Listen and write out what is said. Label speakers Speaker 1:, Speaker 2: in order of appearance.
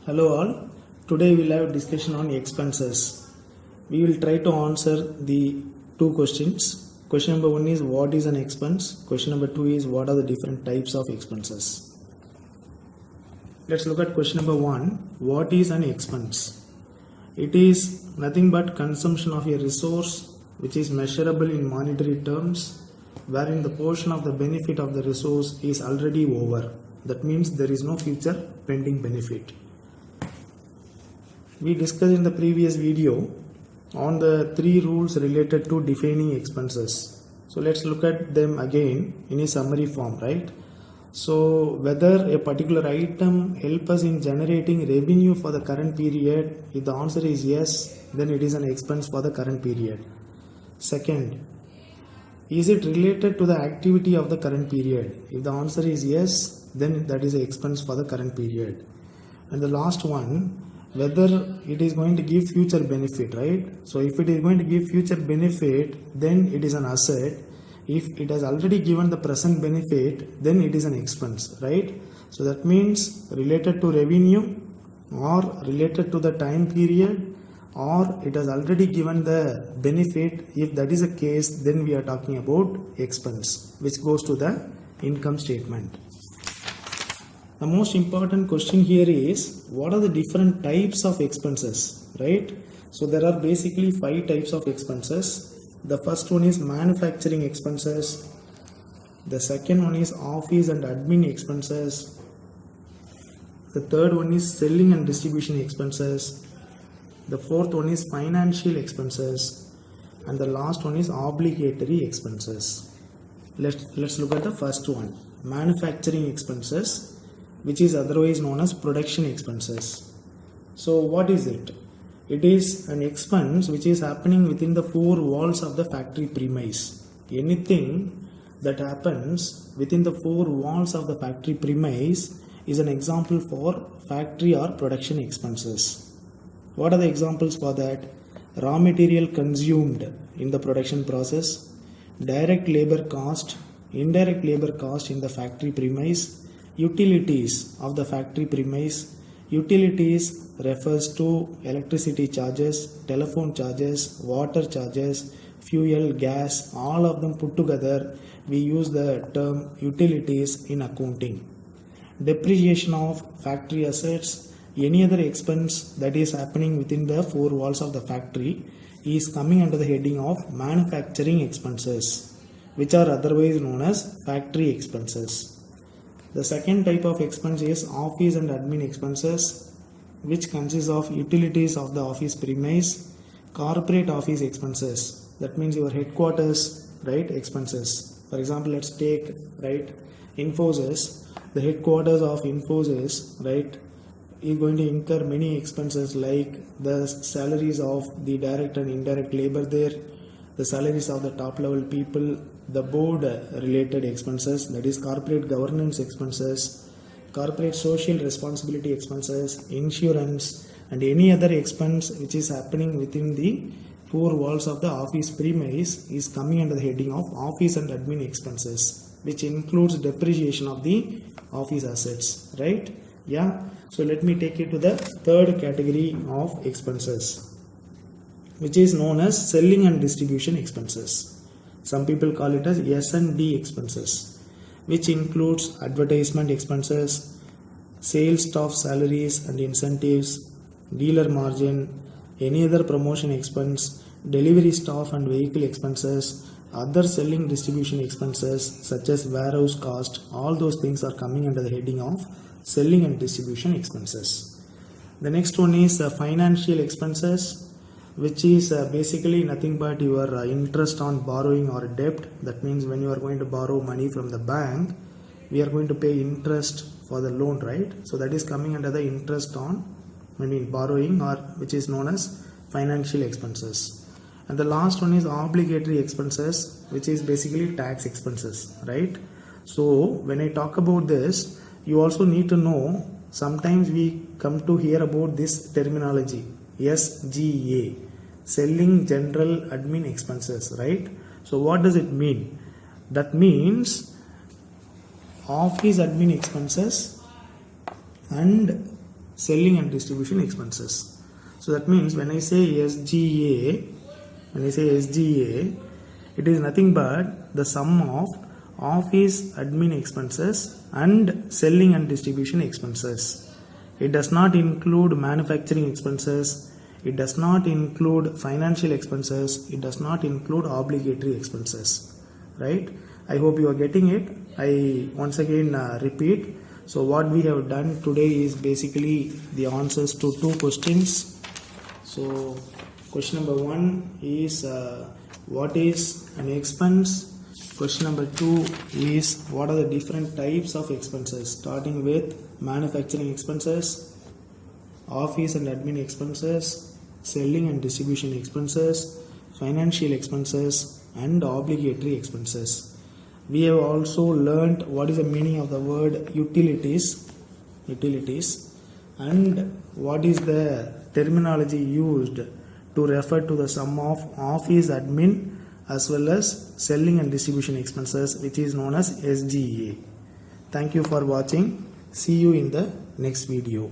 Speaker 1: Hello all. Today we'll have a discussion on expenses. We will try to answer the two questions. Question number 1 is what is an expense? Question number 2 is what are the different types of expenses? Let's look at question number 1. What is an expense? It is nothing but consumption of a resource which is measurable in monetary terms, wherein the portion of the benefit of the resource is already over. That means there is no future pending benefit. We discussed in the previous video on the 3 rules related to defining expenses. So let's look at them again in a summary form, right? So whether a particular item help us in generating revenue for the current period, if the answer is yes, then it is an expense for the current period. Second, is it related to the activity of the current period? If the answer is yes, then that is an expense for the current period. And the last one, whether it is going to give future benefit, right? So if it is going to give future benefit, then it is an asset. If it has already given the present benefit, then it is an expense, right? So that means related to revenue or related to the time period, or it has already given the benefit. If that is the case, then we are talking about expense, which goes to the income statement. The most important question here is what are the different types of expenses, right? So there are basically 5 types of expenses. The first one is manufacturing expenses. The second one is office and admin expenses. The third one is selling and distribution expenses. The fourth one is financial expenses. And the last one is obligatory expenses. Let's look at the first one, manufacturing expenses, which is otherwise known as production expenses. So what is it? It is an expense which is happening within the 4 walls of the factory premise. Anything that happens within the 4 walls of the factory premise is an example for factory or production expenses. What are the examples for that? Raw material consumed in the production process, direct labor cost, indirect labor cost in the factory premise, utilities of the factory premise. Utilities refers to electricity charges, telephone charges, water charges, fuel, gas, all of them put together. We use the term utilities in accounting. Depreciation of factory assets, any other expense that is happening within the 4 walls of the factory is coming under the heading of manufacturing expenses, which are otherwise known as factory expenses. The second type of expense is office and admin expenses, which consists of utilities of the office premise, corporate office expenses, that means your headquarters, right, expenses. For example, let's take, right, Infosys. The headquarters of Infosys, right, is going to incur many expenses like the salaries of the direct and indirect labor there, the salaries of the top level people, the board related expenses, that is corporate governance expenses, corporate social responsibility expenses, insurance, and any other expense which is happening within the 4 walls of the office premise is coming under the heading of office and admin expenses, which includes depreciation of the office assets, right? Yeah. So let me take you to the third category of expenses, which is known as selling and distribution expenses. Some people call it as S&D expenses, which includes advertisement expenses, sales staff salaries and incentives, dealer margin, any other promotion expense, delivery staff and vehicle expenses, other selling distribution expenses such as warehouse cost. All those things are coming under the heading of selling and distribution expenses. The next one is financial expenses, which is basically nothing but your interest on borrowing or debt. That means when you are going to borrow money from the bank, we are going to pay interest for the loan, right? So that is coming under the interest on, borrowing, or which is known as financial expenses. And the last one is obligatory expenses, which is basically tax expenses, right? So when I talk about this, you also need to know, sometimes we come to hear about this terminology, SGA, selling general admin expenses, right? So what does it mean? That means office admin expenses and selling and distribution expenses. So that means when I say SGA, it is nothing but the sum of office admin expenses and selling and distribution expenses. It does not include manufacturing expenses, it does not include financial expenses, it does not include obligatory expenses, right? I hope you are getting it. I once again repeat. So what we have done today is basically the answers to two questions. So question number 1 is what is an expense? Question number 2 is what are the different types of expenses, starting with manufacturing expenses, office and admin expenses, selling and distribution expenses, financial expenses, and obligatory expenses. We have also learnt what is the meaning of the word utilities, and what is the terminology used to refer to the sum of office admin as well as selling and distribution expenses, which is known as SGA. Thank you for watching. See you in the next video.